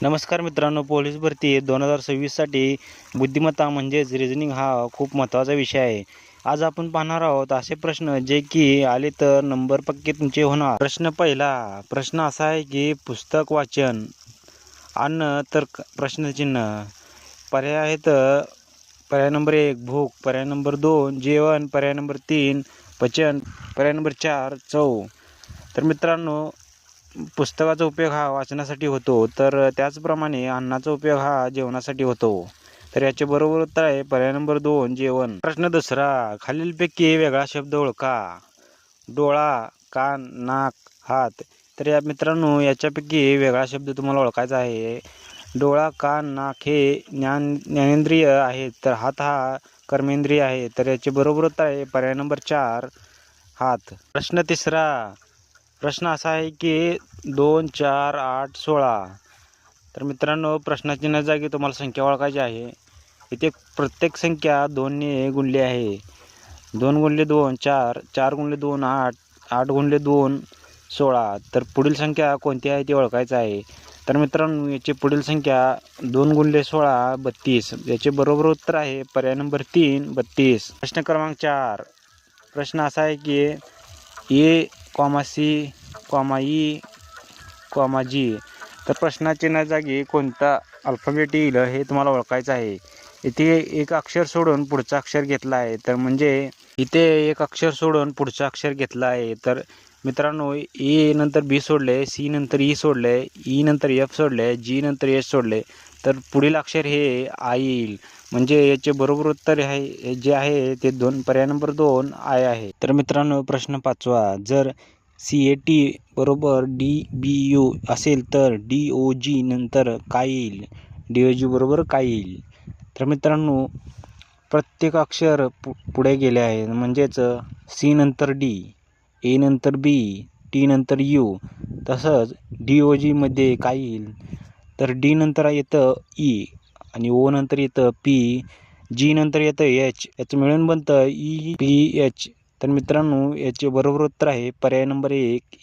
नमस्कार मित्रांनो, पोलीस भरती 2026साठी बुद्धिमत्ता म्हणजेच रिझनिंग हा खूप महत्त्वाचा विषय आहे. आज आपण पाहणार आहोत असे प्रश्न जे की आले तर नंबर पक्के तुमचे होणार. प्रश्न असा आहे की पुस्तक वाचन, अन्न तर प्रश्नचिन्ह. पर्याय आहेत पर्याय नंबर 1 भूक, पर्याय नंबर 2 जेवण, पर्याय नंबर 3 पचन, पर्याय नंबर 4 चव. तर मित्रांनो, पुस्तकाचा उपयोग हा वाचनासाठी होतो, तर त्याचप्रमाणे अन्नाचा उपयोग हा जेवणासाठी होतो. तर याचे बरोबर उत्तर आहे पर्याय नंबर 2 जेवण. प्रश्न दुसरा, खालीलपैकी वेगळा शब्द ओळखा. डोळा, कान, नाक, हात. तर या मित्रांनो, याच्यापैकी वेगळा शब्द तुम्हाला ओळखायचा आहे. डोळा, कान, नाक हे ज्ञानेंद्रिय आहेत, तर हात हा कर्मेंद्रिय आहे. तर याचे बरोबर उत्तर आहे पर्याय नंबर 4 हात. प्रश्न तिसरा, प्रश्न असा आहे की 2, 4, 8, 16. तर मित्रांनो, प्रश्नाच्या जागी तुम्हाला संख्या ओळखायची आहे. इथे प्रत्येक संख्या 2ने गुणली आहे. 2 गुणिले 2 4, 4 गुणिले 2 8, 8 गुणिले 2 16. तर पुढील संख्या कोणती आहे ती ओळखायचं आहे. तर मित्रांनो, याची पुढील संख्या 2 गुणिले 16 32. याचे बरोबर उत्तर आहे पर्याय नंबर 3 32. प्रश्न क्रमांक 4. प्रश्न असा आहे की ए, सी, ई, जी. तर प्रश्नाच्या जागी कोणता अल्फाबेट येईल हे तुम्हाला ओळखायचं आहे. इथे एक अक्षर सोडून पुढचा अक्षर घेतला आहे. तर म्हणजे इथे एक अक्षर सोडून पुढचा अक्षर घेतला आहे. तर मित्रांनो, ए नंतर बी सोडले, सी नंतर ई सोडले, ई नंतर एफ सोडले, जी नंतर एस सोडले. तर पुढील अक्षर हे आय येईल. म्हणजे याचे बरोबर उत्तर आहे जे आहे ते पर्याय नंबर 2 आय आहे. तर मित्रांनो, प्रश्न 5वा, जर CAT बरोबर DBU असेल तर DOG नंतर काय येईल? DOG बरोबर काय येईल? तर मित्रांनो, प्रत्येक अक्षर पुढे गेले आहे. म्हणजेच C नंतर D, A नंतर B, T नंतर U. तसंच DOG मध्ये काय येईल? तर D नंतर येतं E आणि O नंतर येतं P, G नंतर येतं H. याचं मिळून बनतं EPH. तर मित्रांनो, याचे बरोबर उत्तर आहे पर्याय नंबर 1